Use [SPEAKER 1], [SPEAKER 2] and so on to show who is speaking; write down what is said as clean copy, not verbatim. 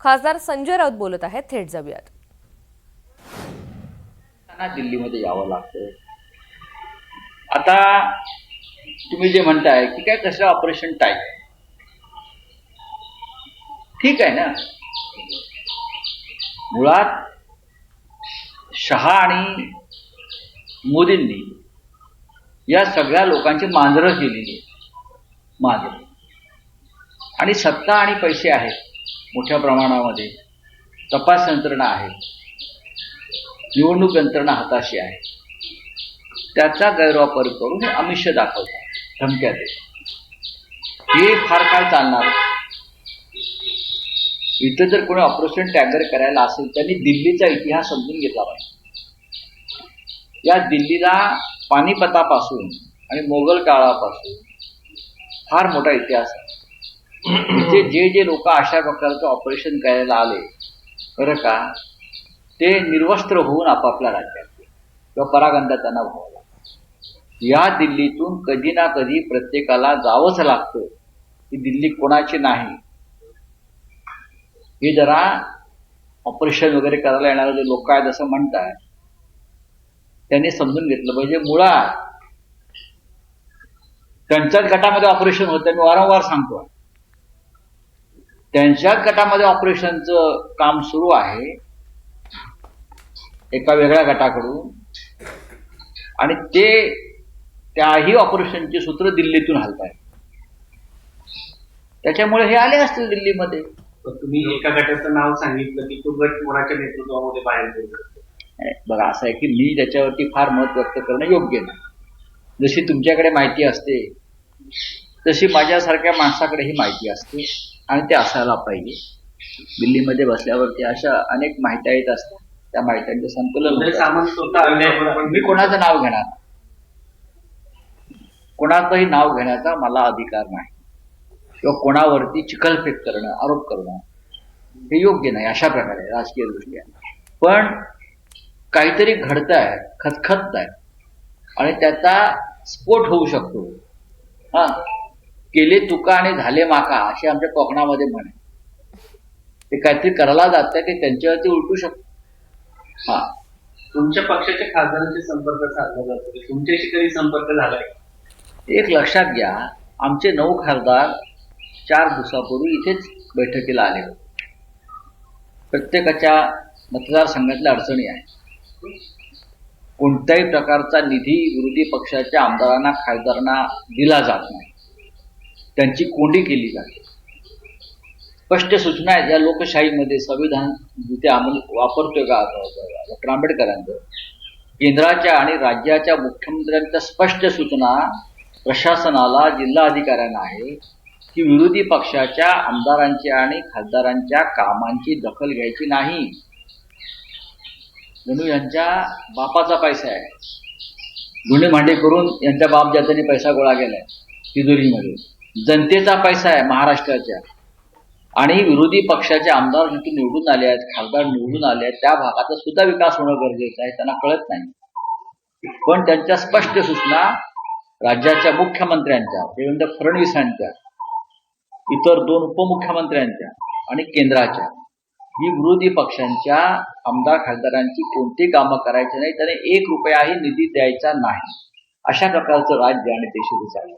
[SPEAKER 1] खासदार संजय राऊत बोलत आहेत, थेट जाऊयात.
[SPEAKER 2] दिल्लीमध्ये यावं लागतं. आता तुम्ही जे म्हणताय की काय कसलं ऑपरेशन टाईप, ठीक आहे ना. मुळात शहा आणि मोदींनी या सगळ्या लोकांची मांजरं केलेली, मांजर. आणि सत्ता आणि पैसे आहेत मोठ्या प्रमाणामध्ये, तपास यंत्रणा आहे, निवडणूक यंत्रणा हाताशी आहे. त्याचा गैरवापर करून हे आमिष दाखवतात, धमक्या देतात. हे फार काळ चालणार. इथं जर कोणी ऑपरेशन टॅगर करायला असेल त्यांनी दिल्लीचा इतिहास समजून घेतला पाहिजे. या दिल्लीला पानिपतापासून आणि मोगल काळापासून फार मोठा इतिहास आहे. इथे जे जे लोक अशा प्रकारचं ऑपरेशन करायला आले बरं का, ते निर्वस्त्र होऊन आपापल्या राज्यात किंवा परागंदा त्यांना व्हावं. या दिल्लीतून कधी ना कधी प्रत्येकाला जावंच लागतं. ही दिल्ली कोणाची नाही. हे जरा ऑपरेशन वगैरे करायला येणारे जे लोक आहेत असं म्हणतात, त्यांनी समजून घेतलं पाहिजे. मुळात त्यांच्याच गटामध्ये ऑपरेशन होतं. मी वारंवार सांगतो, त्यांच्याच गटामध्ये ऑपरेशनचं काम सुरू आहे एका वेगळ्या गटाकडून, आणि ते त्याही ऑपरेशनची सूत्र दिल्लीतून हलतायत. त्याच्यामुळे हे आले असतील दिल्लीमध्ये.
[SPEAKER 3] तुम्ही एका गटाचं नाव सांगितलं की तो गट कोणाच्या नेतृत्वामध्ये बाहेर पडतो.
[SPEAKER 2] बघा, असं आहे की मी त्याच्यावरती फार मत व्यक्त करणं योग्य नाही. जशी तुमच्याकडे माहिती असते तशी माझ्यासारख्या माणसाकडे ही माहिती असते, आणि ते असायला पाहिजे. दिल्लीमध्ये बसल्यावरती अशा अनेक माहित्या येत असतात, त्या माहित्यांचं संकलन. मी कोणाचं नाव घेणार, कोणाचंही नाव घेण्याचा मला अधिकार नाही, किंवा कोणावरती चिखलफेक करणं, आरोप करणं हे योग्य नाही अशा प्रकारे राजकीय दृष्ट्या. पण काहीतरी घडतंय, खतखततंय, आणि त्याचा स्फोट होऊ शकतो. हा, केले तुका आणि झाले माका असे आमच्या कोकणामध्ये म्हण आहे. ते काहीतरी करायला जात ते त्यांच्यावरती उलटू शकतो. हा,
[SPEAKER 3] तुमच्या पक्षाच्या खासदारांशी संपर्क साधला जातो, तुमच्याशी कधी संपर्क झालाय?
[SPEAKER 2] एक लक्षात घ्या, आमचे 9 खासदार 4 दिवसापूर्वी इथेच बैठकीला आले होते. प्रत्येकाच्या मतदारसंघातल्या अडचणी आहेत. कोणत्याही प्रकारचा निधी विरोधी पक्षाच्या आमदारांना, खासदारांना दिला जात नाही. त्यांची कोंडी केली जाते. स्पष्ट सूचना आहेत. या लोकशाहीमध्ये संविधान जिथे आम्ही वापरतोय का डॉक्टर आंबेडकरांचं, केंद्राच्या आणि राज्याच्या मुख्यमंत्र्यांच्या स्पष्ट सूचना प्रशासनाला, जिल्हाधिकाऱ्यांना आहे की विरोधी पक्षाच्या आमदारांच्या आणि खासदारांच्या कामांची दखल घ्यायची नाही. जणू यांच्या बापाचा पैसा आहे. गुन्हे भांडे करून यांच्या बाप ज्याच्याने पैसा गोळा केलाय तिजोरीमध्ये. जनतेचा पैसा आहे महाराष्ट्राच्या, आणि विरोधी पक्षाचे आमदार जिथून निवडून आले आहेत, खासदार निवडून आले आहेत, त्या भागाचा सुद्धा विकास होणं गरजेचं आहे. त्यांना कळत नाही. पण त्यांच्या स्पष्ट सूचना राज्याच्या मुख्यमंत्र्यांच्या, देवेंद्र फडणवीसांच्या, इतर 2 उपमुख्यमंत्र्यांच्या आणि केंद्राच्या, ही विरोधी पक्षांच्या आमदार खासदारांची कोणती कामं करायची नाही, त्याने 1 रुपयाही निधी द्यायचा नाही, अशा प्रकारचं राज्य आणि देश चाललं.